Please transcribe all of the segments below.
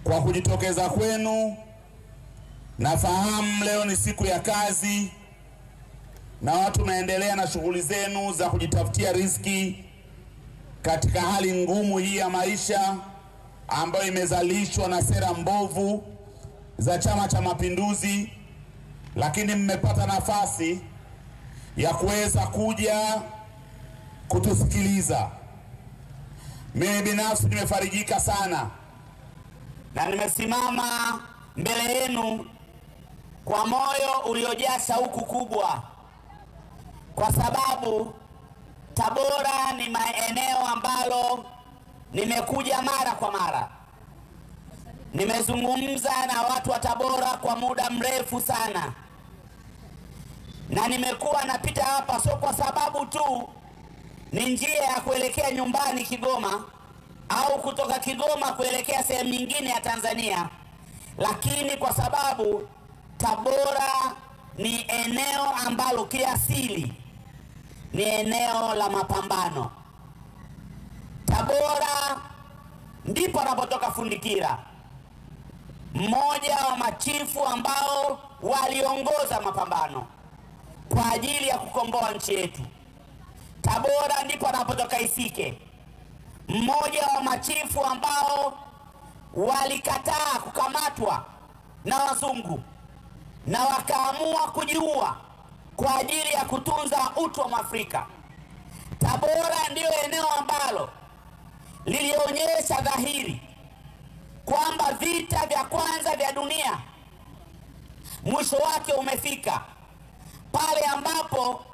kwa kujitokeza kwenu. Nafahamu leo ni siku ya kazi na watu naendelea na shughuli zenu za kujitafutia riziki katika hali ngumu hii ya maisha ambayo imezalishwa na sera mbovu za Chama cha Mapinduzi, lakini mmepata nafasi ya kuweza kuja kutusikiliza. Mimi binafsi nimefarijika sana na nimesimama mbele yenu kwa moyo uliojaa shauku kubwa, kwa sababu Tabora ni maeneo ambalo nimekuja mara kwa mara. Nimezungumza na watu wa Tabora kwa muda mrefu sana, na nimekuwa napita hapa sio kwa sababu tu ni njia ya kuelekea nyumbani Kigoma au kutoka Kigoma kuelekea sehemu nyingine ya Tanzania, lakini kwa sababu Tabora ni eneo ambalo kiasili ni eneo la mapambano. Tabora ndipo anapotoka Fundikira, mmoja wa machifu ambao waliongoza mapambano kwa ajili ya kukomboa nchi yetu. Tabora ndipo anapotoka Isike, mmoja wa machifu ambao walikataa kukamatwa na wazungu na wakaamua kujiua kwa ajili ya kutunza utu wa Afrika. Tabora ndio eneo ambalo lilionyesha dhahiri kwamba vita vya kwanza vya dunia mwisho wake umefika, pale ambapo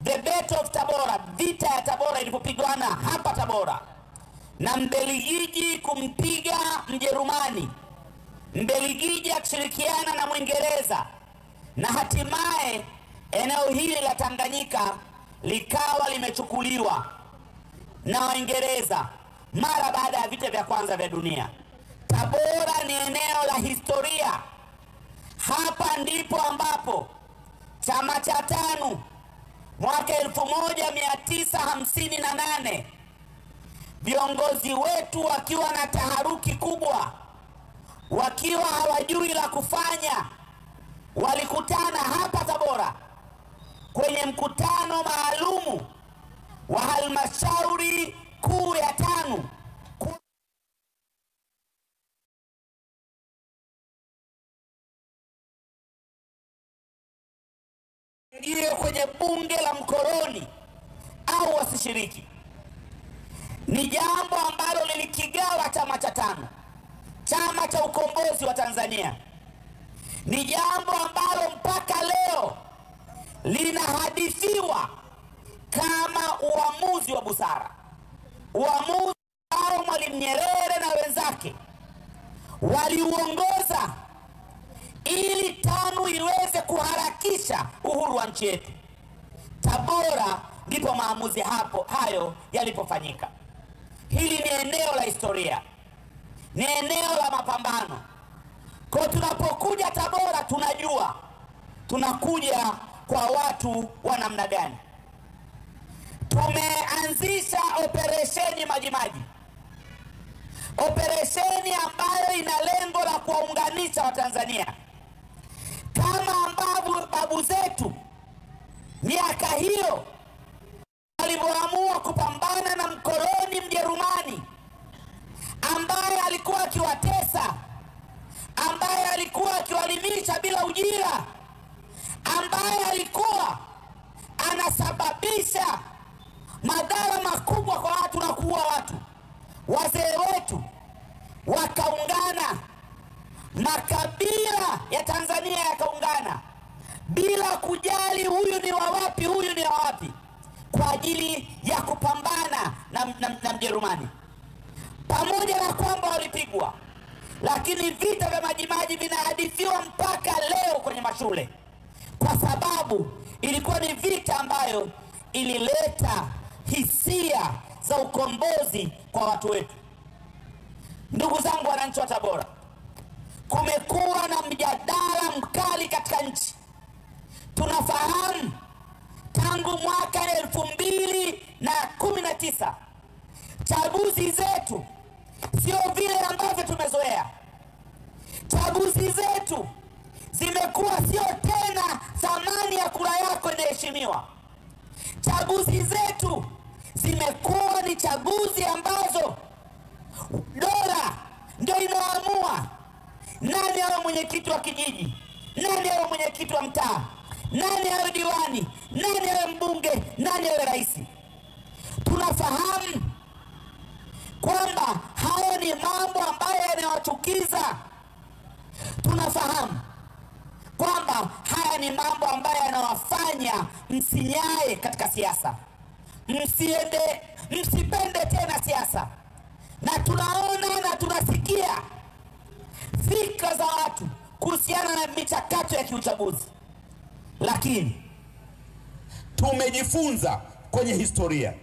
the Battle of Tabora, vita ya Tabora ilipopigwana hapa Tabora na Mbelgiji kumpiga Mjerumani, Mbelgiji akishirikiana na Mwingereza, na hatimaye eneo hili la Tanganyika likawa limechukuliwa na Waingereza mara baada ya vita vya kwanza vya dunia. Tabora ni eneo la historia. Hapa ndipo ambapo chama cha TANU mwaka 1958 viongozi wetu wakiwa na taharuki kubwa, wakiwa hawajui la kufanya, walikutana hapa Tabora kwenye mkutano maalumu wa halmashauri kuu ya TANU ingie kwenye bunge la mkoloni au wasishiriki. Ni jambo ambalo lilikigawa chama cha TANU, chama cha ukombozi wa Tanzania. Ni jambo ambalo mpaka leo linahadithiwa kama uamuzi wa busara, uamuzi ambao Mwalimu Nyerere na wenzake waliuongoza ili TANU iweze kuharakisha uhuru wa nchi yetu. Tabora ndipo maamuzi hayo yalipofanyika. Hili ni eneo la historia, ni eneo la mapambano. Kwa tunapokuja Tabora tunajua tunakuja kwa watu wa namna gani. Tumeanzisha operesheni Majimaji, operesheni ambayo ina lengo la kuwaunganisha Watanzania, kama ambavyo babu zetu miaka hiyo walivyoamua kupambana na mkoloni Mjerumani ambaye alikuwa akiwatesa, ambaye alikuwa akiwalimisha bila ujira, ambaye alikuwa anasababisha madhara makubwa kwa watu na kuua watu. Wazee wetu wakaungana, makabila ya Tanzania yakaungana bila kujali huyu ni wa wapi, huyu ni wa wapi, kwa ajili ya kupambana na Mjerumani. Pamoja na kwamba walipigwa, lakini vita vya Majimaji vinahadithiwa mpaka leo kwenye mashule, kwa sababu ilikuwa ni vita ambayo ilileta hisia za ukombozi kwa watu wetu. Ndugu zangu wananchi wa Tabora, kumekuwa na mjadala mkali katika nchi. Tunafahamu tangu mwaka 2019 chaguzi zetu sio vile ambavyo tumezoea. Chaguzi zetu zimekuwa sio tena thamani ya kura yako inaheshimiwa. Chaguzi zetu zimekuwa ni chaguzi ambazo dola ndio inaamua nani awe mwenyekiti wa kijiji, nani awe mwenyekiti wa mtaa, nani awe diwani, nani awe mbunge, nani awe rais. Tunafahamu kwamba hayo ni mambo ambayo yanawachukiza. Tunafahamu kwamba haya ni mambo ambayo yanawafanya msinyae katika siasa, msipende tena siasa. Na tunaona na tunasikia fikra za watu kuhusiana na michakato ya kiuchaguzi. Lakini tumejifunza kwenye historia.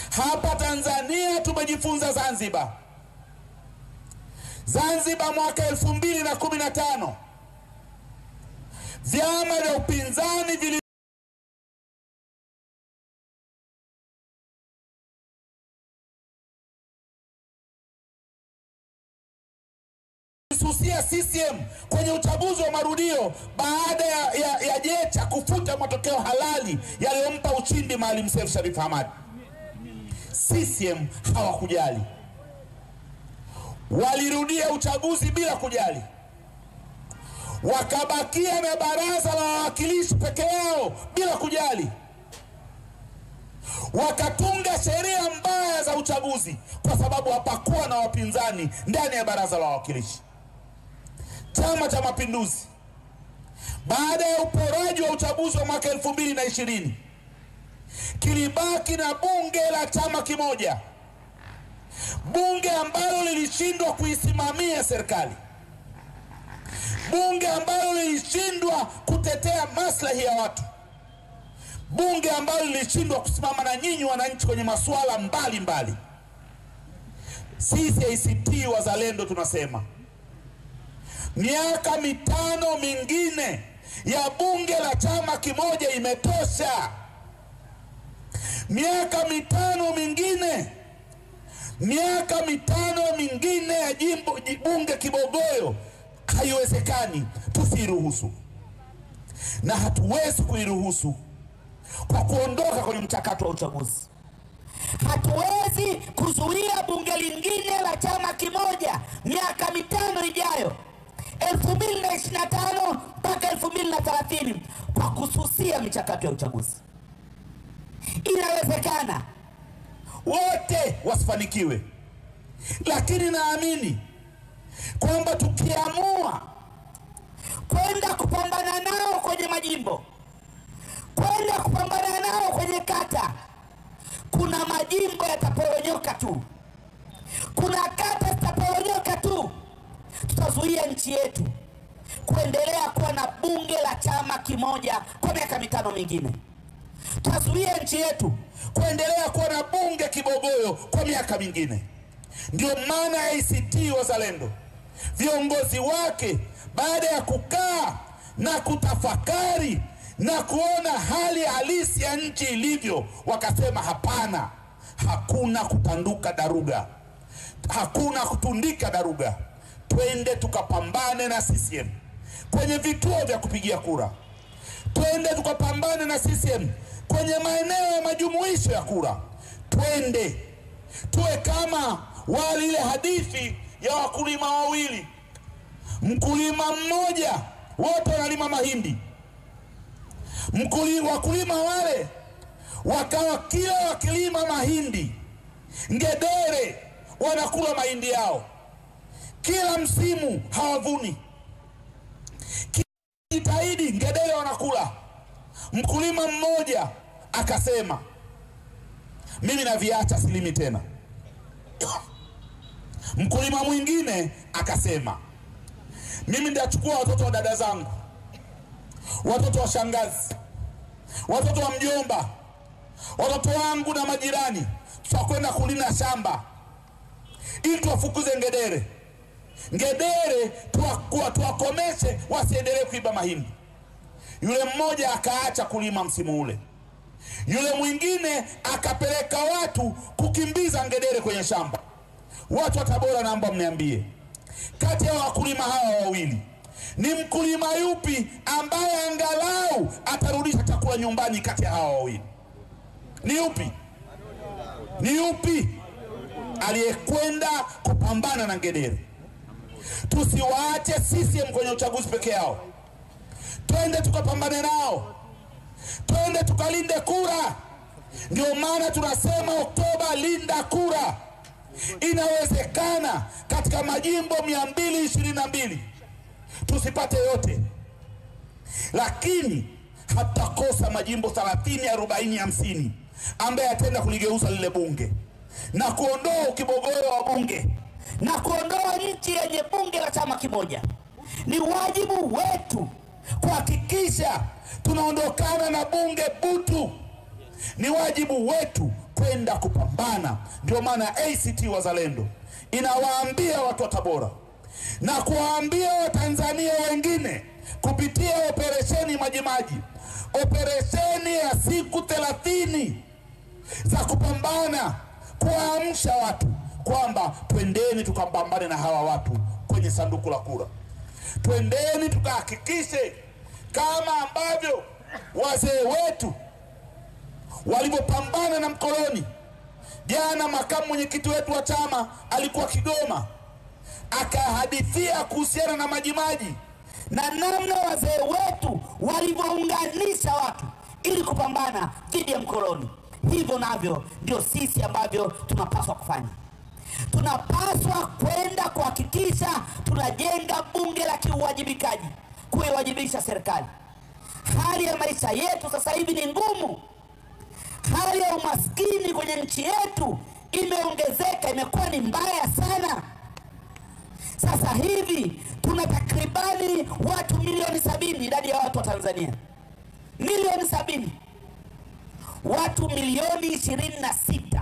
Hapa Tanzania tumejifunza Zanzibar. Zanzibar mwaka 2015 vyama vya upinzani vilisusia CCM kwenye uchaguzi wa marudio baada ya Jecha kufuta matokeo halali yaliyompa ushindi Maalim Seif Sharif Hamad. CCM hawakujali, walirudia uchaguzi bila kujali, wakabakia na baraza la wawakilishi peke yao bila kujali, wakatunga sheria mbaya za uchaguzi kwa sababu hapakuwa na wapinzani ndani ya baraza la wawakilishi. Chama cha Mapinduzi baada ya uporaji wa uchaguzi wa mwaka 2020 kilibaki na bunge la chama kimoja, bunge ambalo lilishindwa kuisimamia serikali, bunge ambalo lilishindwa kutetea maslahi ya watu, bunge ambalo lilishindwa kusimama na nyinyi wananchi kwenye masuala mbalimbali. Sisi ACT Wazalendo tunasema miaka 5 mingine ya bunge la chama kimoja imetosha. Miaka 5 mingine ya bunge kibogoyo haiwezekani. Tusiruhusu, na hatuwezi kuiruhusu kwa kuondoka kwenye mchakato wa uchaguzi. Hatuwezi kuzuia bunge lingine la chama kimoja miaka 5 ijayo 2025 mpaka 2030 kwa kususia michakato ya uchaguzi. Inawezekana wote wasifanikiwe, lakini naamini kwamba tukiamua kwenda kupambana nao kwenye majimbo, kwenda kupambana nao kwenye kata, kuna majimbo yataporonyoka tu, kuna kata zitaporonyoka tu. Tutazuia nchi yetu kuendelea kuwa na bunge la chama kimoja kwa miaka 5 mingine. Tutazuia nchi yetu kuendelea kuwa na bunge kibogoyo kwa miaka mingine. Ndio maana ACT Wazalendo viongozi wake baada ya kukaa na kutafakari na kuona hali halisi ya nchi ilivyo, wakasema hapana, hakuna kutanduka daruga, hakuna kutundika daruga. Twende tukapambane na CCM kwenye vituo vya kupigia kura, twende tukapambane na CCM kwenye maeneo ya majumuisho ya kura, twende tuwe kama wale ile hadithi ya wakulima wawili, mkulima mmoja, wote wanalima mahindi. Wakulima wale wakawa kila wakilima mahindi ngedere wanakula mahindi yao, kila msimu hawavuni, kijitahidi ngedere wanakula. Mkulima mmoja akasema mimi naviacha, silimi tena. Mkulima mwingine akasema mimi ndachukua watoto wa dada zangu, watoto wa shangazi, watoto wa mjomba, watoto wangu na majirani, tutakwenda kulima shamba ili tuwafukuze ngedere. Ngedere tuwakomeshe wasiendelee kuiba mahindi. Yule mmoja akaacha kulima msimu ule, yule mwingine akapeleka watu kukimbiza ngedere kwenye shamba. Watu wa Tabora, naomba mniambie, kati ya wakulima hawa wawili, ni mkulima yupi ambaye angalau atarudisha chakula nyumbani kati ya hawa wawili? Ni yupi? Ni yupi? Aliyekwenda kupambana na ngedere. Tusiwaache CCM kwenye uchaguzi peke yao. Twende tukapambane nao. Twende tukalinde kura. Ndio maana tunasema Oktoba linda kura. Inawezekana katika majimbo 222 tusipate yote, lakini hatakosa majimbo 30, 40, 50 ambaye atenda kuligeuza lile bunge na kuondoa ukibogoro wa bunge na kuondoa nchi yenye bunge la chama kimoja. Ni wajibu wetu kuhakikisha tunaondokana na bunge butu. Ni wajibu wetu kwenda kupambana. Ndio maana ACT Wazalendo inawaambia watu wa Tabora na kuwaambia Watanzania wengine kupitia operesheni Majimaji, operesheni ya siku 30 za kupambana, kuamsha watu kwamba twendeni tukapambane na hawa watu kwenye sanduku la kura. Twendeni tukahakikishe kama ambavyo wazee wetu walipopambana na mkoloni. Jana makamu mwenyekiti wetu wa chama alikuwa Kigoma, akahadithia kuhusiana na Majimaji na namna wazee wetu walivyounganisha watu ili kupambana dhidi ya mkoloni. Hivyo navyo ndio sisi ambavyo tunapaswa kufanya. Tunapaswa kwenda kuhakikisha tunajenga bunge la kiuwajibikaji, kuiwajibisha serikali. Hali ya maisha yetu sasa hivi ni ngumu. Hali ya umaskini kwenye nchi yetu imeongezeka, imekuwa ni mbaya sana. Sasa hivi tuna takribani watu milioni 70, idadi ya watu wa Tanzania milioni 70. Watu milioni 26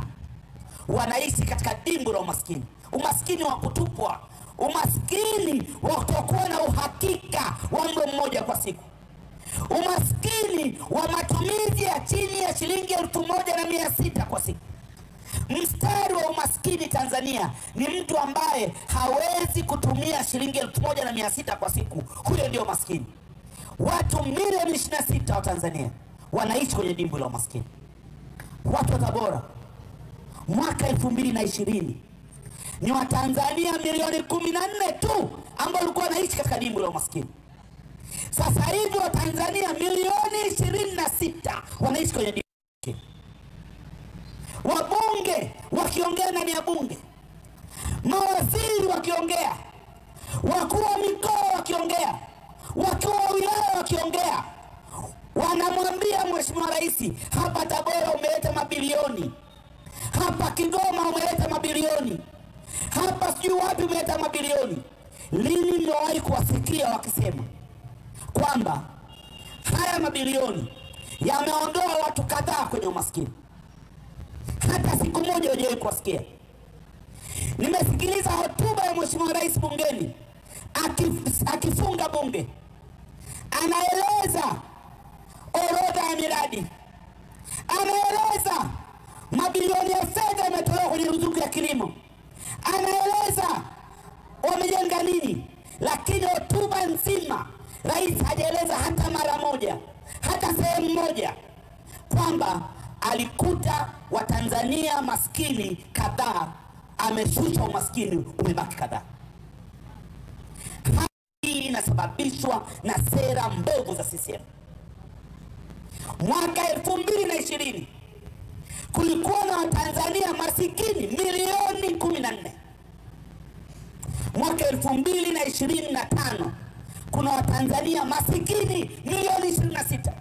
wanaishi katika dimbu la umaskini. Umaskini wa kutupwa, umaskini wa kutokuwa na uhakika wa mlo mmoja kwa siku, umaskini wa matumizi ya chini ya shilingi 1600 kwa siku. Mstari wa umaskini Tanzania ni mtu ambaye hawezi kutumia shilingi 1600 kwa siku. Huyo ndio maskini. Watu milioni 26 wa Tanzania wanaishi kwenye dimbu la umaskini. Watu wa Tabora mwaka 2020 ni wa Tanzania milioni 14 tu ambao walikuwa wanaishi katika dimbu la umaskini. Sasa hivi wa Tanzania milioni 26 wanaishi kwenye dimbu la umaskini. Wabunge wakiongea ndani ya bunge, mawaziri wakiongea, wakuu wa mikoa wakiongea, wakuu wa wilaya wakiongea, wanamwambia Mheshimiwa Rais, hapa Tabora umeleta mabilioni, hapa Kigoma umeleta mabilioni, hapa sijui wapi umeleta mabilioni. Lini mmewahi kuwasikia wakisema kwamba haya mabilioni yameondoa watu kadhaa kwenye umaskini? Hata siku moja hujawahi kuwasikia. Nimesikiliza hotuba ya Mheshimiwa Rais bungeni akifunga bunge, anaeleza orodha ya miradi, anaeleza mabilioni ya fedha yametolewa kwenye ruzuku ya kilimo, anaeleza wamejenga nini, lakini hotuba nzima Rais hajaeleza hata mara moja, hata sehemu moja kwamba alikuta Watanzania maskini kadhaa, ameshusha umaskini umebaki kadhaa. Hii inasababishwa na sera mbovu za CCM. Mwaka 2020 kulikuwa na Watanzania masikini milioni 14. Mwaka 2025 kuna Watanzania masikini milioni 26.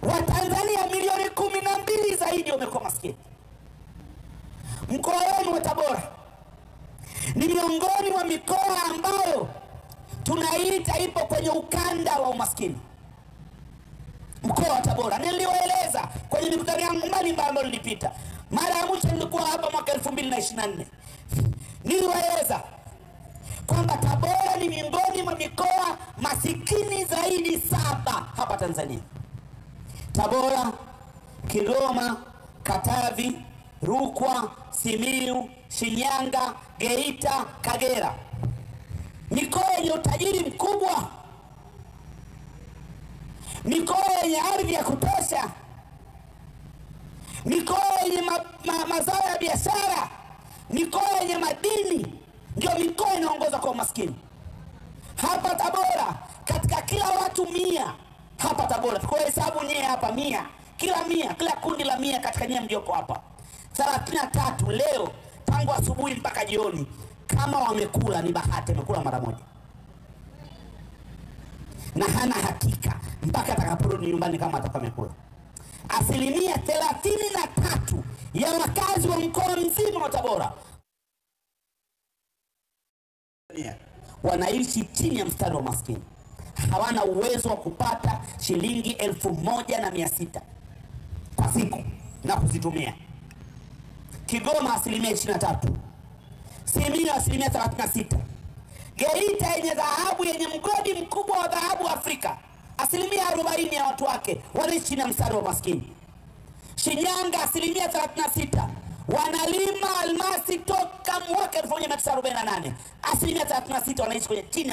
Watanzania milioni 12 zaidi wamekuwa maskini. Mkoa wenu wa Tabora ni miongoni mwa mikoa ambayo tunaita ipo kwenye ukanda wa umaskini. Mkoa wa Tabora niliwaeleza kwenye mikutano yangu mbalimbali ambayo nilipita. Mara ya mwisho nilikuwa hapa mwaka 2024. Niliwaeleza kwamba Tabora ni miongoni mwa mikoa masikini zaidi 7 hapa Tanzania. Tabora, Kigoma, Katavi, Rukwa, Simiyu, Shinyanga, Geita, Kagera. Mikoa yenye utajiri mkubwa, mikoa yenye ardhi ya kutosha, mikoa yenye mazao ya biashara, mikoa yenye madini, ndio mikoa inaongoza kwa umaskini. Hapa Tabora, katika kila watu 100, hapa Tabora, kwa hesabu nyie hapa 100, kila kundi la 100 katika nyie mlioko hapa, 33 leo tangu asubuhi mpaka jioni, kama wamekula ni bahati, wamekula mara moja, na hana hakika mpaka atakaporudi nyumbani kama atakuwa amekula. 33% ya wakazi wa mkoa mzima wa Tabora wanaishi chini ya mstari wa maskini. Hawana uwezo wa kupata shilingi 1,600 kwa siku na kuzitumia. Kigoma 23%, Simiyu 36%, Geita yenye dhahabu, yenye mgodi mkubwa wa dhahabu Afrika, 40% ya watu wake wanaishi chini ya mstari wa maskini. Shinyanga 36%, wanalima almasi toka mwaka 1948, 36% wanaishi kwenye chini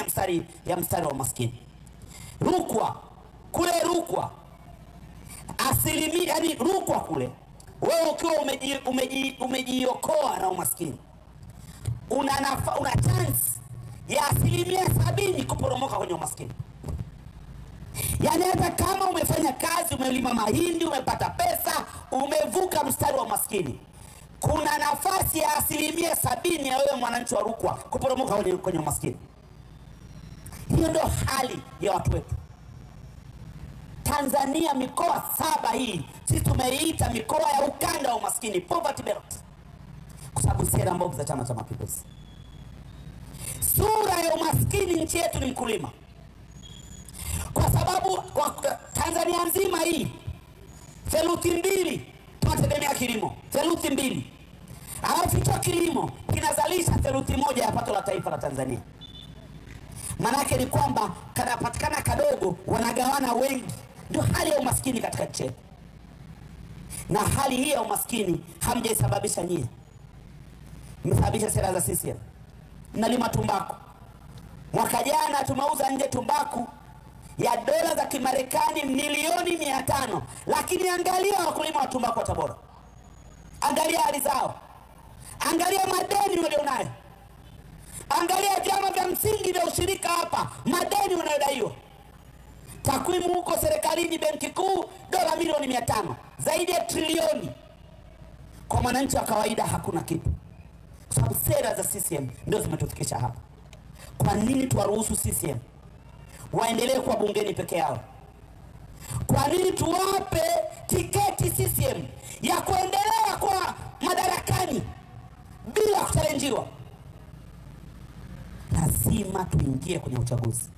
ya mstari wa maskini. Rukwa, kule Rukwa yani Rukwa kule, wewe ukiwa umejiokoa na umaskini, una chance ya 70% kuporomoka kwenye umaskini. Yani hata kama umefanya kazi, umelima mahindi, umepata pesa, umevuka mstari wa maskini, kuna nafasi ya 70% ya wewe mwananchi wa Rukwa kuporomoka kwenye umaskini. Hiyo ndio hali ya watu wetu. Tanzania mikoa 7 hii sisi tumeiita mikoa ya ukanda wa umaskini, poverty belt, kwa sababu sera mbovu za Chama cha Mapinduzi. Sura ya umaskini nchi yetu ni mkulima, kwa sababu kwa Tanzania nzima hii 2/3 tunategemea kilimo, 2/3. Alafu hicho kilimo kinazalisha 1/3 ya pato la taifa la Tanzania. Manake ni kwamba kanapatikana kadogo, wanagawana wengi. Ndio hali ya umaskini katika nchi yetu. Na hali hii ya umaskini hamjaisababisha nyie, mmesababisha sera za CCM. Mnalima tumbaku. Mwaka jana tumeuza nje tumbaku ya dola za Kimarekani milioni 500. Lakini angalia wakulima wa tumbaku wa Tabora, angalia hali zao, angalia madeni walionayo, angalia vyama vya msingi vya ushirika hapa, madeni wanayodaiwa. Takwimu huko serikalini, benki kuu, dola milioni 500, zaidi ya trilioni. Kwa mwananchi wa kawaida hakuna kitu, kwa sababu sera za CCM ndio zimetufikisha hapa. Kwa nini tuwaruhusu CCM waendelee kuwa bungeni peke yao? Kwa nini tuwape tiketi CCM ya kuendelea kwa madarakani bila kuchalenjiwa? Lazima tuingie kwenye uchaguzi,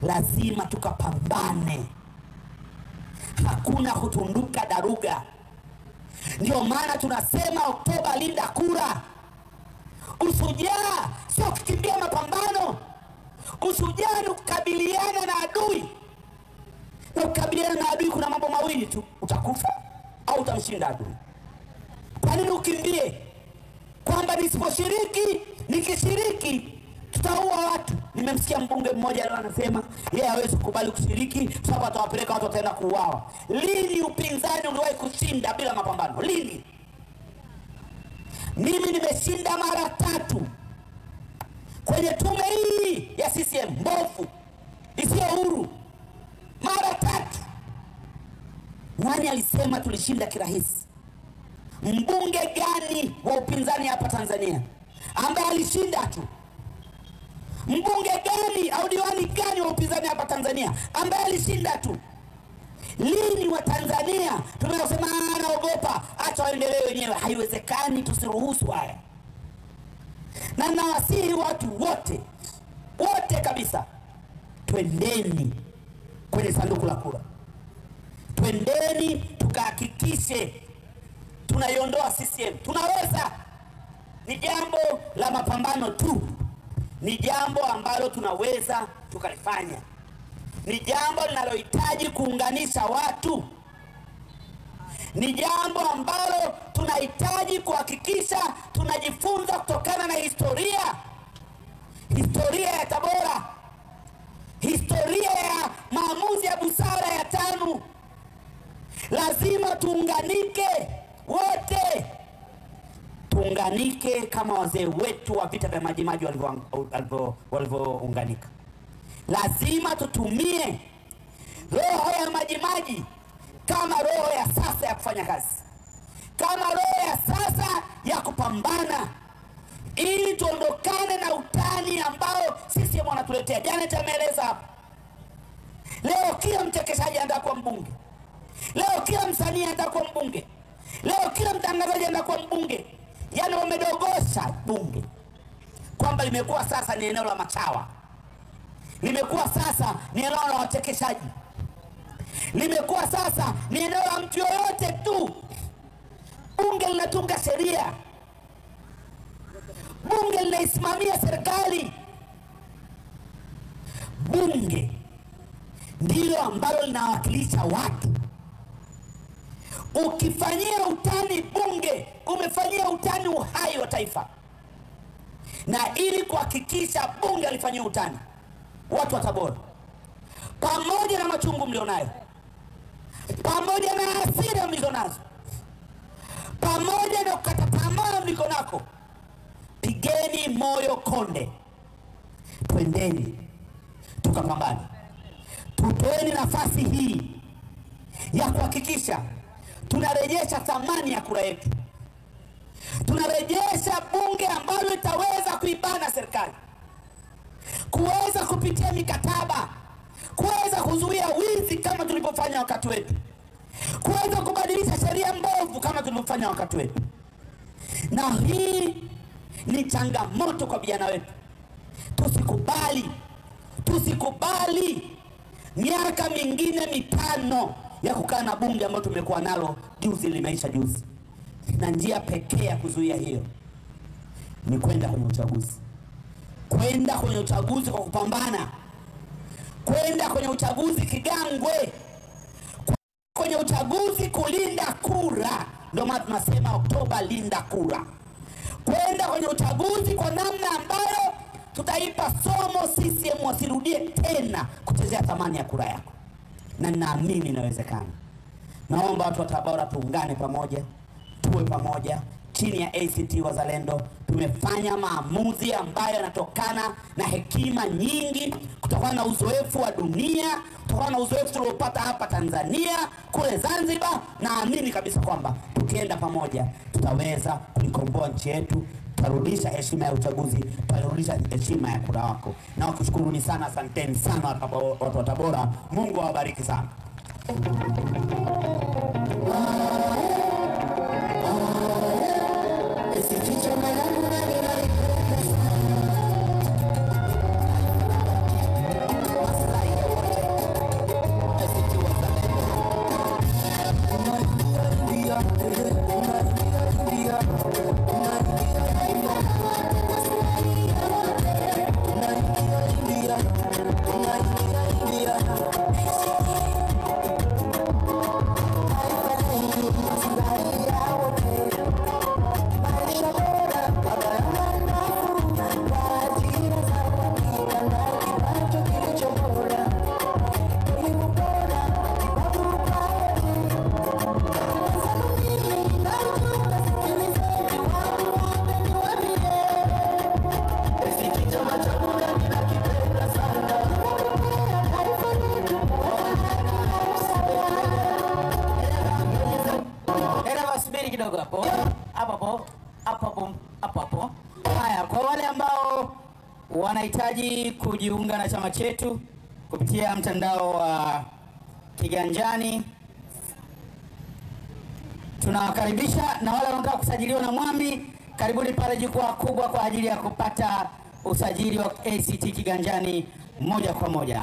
lazima tukapambane, hakuna kutunduka daruga. Ndio maana tunasema Oktoba linda kura. Ushujaa sio kukimbia mapambano, ushujaa ni kukabiliana na adui. Na kukabiliana na adui kuna mambo mawili tu, utakufa au utamshinda adui. Kwa nini ukimbie? Kwamba nisiposhiriki, nikishiriki tutaua watu. Nimemsikia mbunge mmoja leo anasema yeye hawezi kukubali kushiriki kwa sababu atawapeleka watu wataenda kuuawa. Lini upinzani uliwahi kushinda bila mapambano? Lini? Mimi nimeshinda mara 3 kwenye tume hii ya CCM mbovu isiyo huru, mara 3. Nani alisema tulishinda kirahisi? Mbunge gani wa upinzani hapa Tanzania ambaye alishinda tu? Mbunge gani au diwani gani wa upinzani hapa Tanzania ambaye alishinda tu? Lini wa Tanzania tunasema anaogopa, acha waendelee wenyewe? Haiwezekani, tusiruhusu haya. Na nawasihi watu wote kabisa, twendeni kwenye sanduku la kura, twendeni tukahakikishe tunaiondoa CCM. Tunaweza, ni jambo la mapambano tu, ni jambo ambalo tunaweza tukalifanya, ni jambo linalohitaji kuunganisha watu, Ni jambo ambalo tunahitaji kuhakikisha tunajifunza kutokana na historia ya Tabora, historia ya maamuzi ya busara ya TANU. Lazima tuunganike wote, tuunganike kama wazee wetu wa vita vya Majimaji walivyounganika. Lazima tutumie roho ya Majimaji kama roho ya sasa ya kufanya kazi, kama roho ya sasa ya kupambana, ili tuondokane na utani ambao sisi wanatuletea. Janet ameeleza hapa. Leo kila mchekeshaji anataka kuwa mbunge. Leo kila msanii anataka kuwa mbunge. Leo kila mtangazaji anataka kuwa mbunge. Yaani wamedogosha bunge kwamba limekuwa sasa ni eneo la machawa, limekuwa sasa ni eneo la wachekeshaji, limekuwa sasa ni eneo la mtu yoyote tu. Bunge linatunga sheria, bunge linaisimamia serikali. Bunge ndilo ambalo linawakilisha watu. Ukifanyia utani bunge, umefanyia utani uhai wa taifa. Na ili kuhakikisha bunge alifanyia utani, watu wa Tabora, pamoja na machungu mlionayo, pamoja na hasira mlizonazo, pamoja na kukata tamaa mliko nako, pigeni moyo konde, twendeni tukapambane. Tutoeni nafasi hii ya kuhakikisha tunarejesha thamani ya kura yetu. Tunarejesha bunge ambalo litaweza kuibana serikali, kuweza kupitia mikataba, kuweza kuzuia wizi kama tulivyofanya wakati wetu, kuweza kubadilisha sheria mbovu kama tulivyofanya wakati wetu. Na hii ni changamoto kwa vijana wetu. Tusikubali miaka mingine mitano ya kukaa na bunge ambalo tumekuwa nalo juzi, limeisha juzi. Na njia pekee ya kuzuia hiyo ni kwenda kwenye uchaguzi. Kwenda kwenye uchaguzi kwa kupambana. Kwenda kwenye uchaguzi kigangwe. Kwenye uchaguzi kulinda kura. Ndio maana tunasema Oktoba linda kura. Kwenda kwenye uchaguzi kwa namna ambayo tutaipa somo CCM wasirudie tena kuchezea thamani ya kura yako. Na naamini inawezekana. Naomba watu wa Tabora tuungane pamoja, tuwe pamoja chini ya ACT Wazalendo. Tumefanya maamuzi ambayo yanatokana na hekima nyingi, kutokana na uzoefu wa dunia, kutokana na uzoefu tuliopata hapa Tanzania, kule Zanzibar. Naamini kabisa kwamba tukienda pamoja tutaweza kuikomboa nchi yetu, tutarudisha heshima ya uchaguzi, tutarudisha heshima ya kura wako. Na wakushukuruni sana, asanteni sana watu wa Tabora. Mungu awabariki sana. Haya, kwa wale ambao wanahitaji kujiunga na chama chetu kupitia mtandao wa Kiganjani, tunawakaribisha. Na wale wanataka kusajiliwa na Mwambi, karibuni pale jukwaa kubwa kwa ajili ya kupata usajili wa ACT Kiganjani moja kwa moja.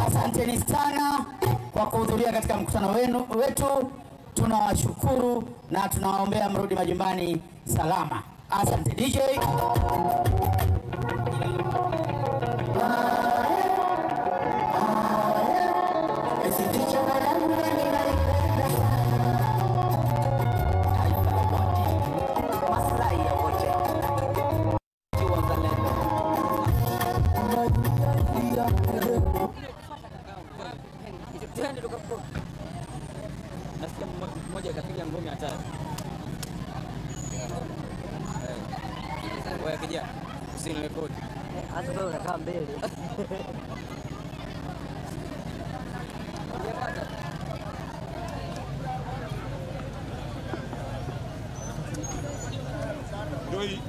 Asanteni sana kwa kuhudhuria katika mkutano wetu. Tunawashukuru na tunawaombea mrudi majumbani salama. Asante DJ. moja usinirekodi. Hata wewe unakaa mbele. Ndio hii.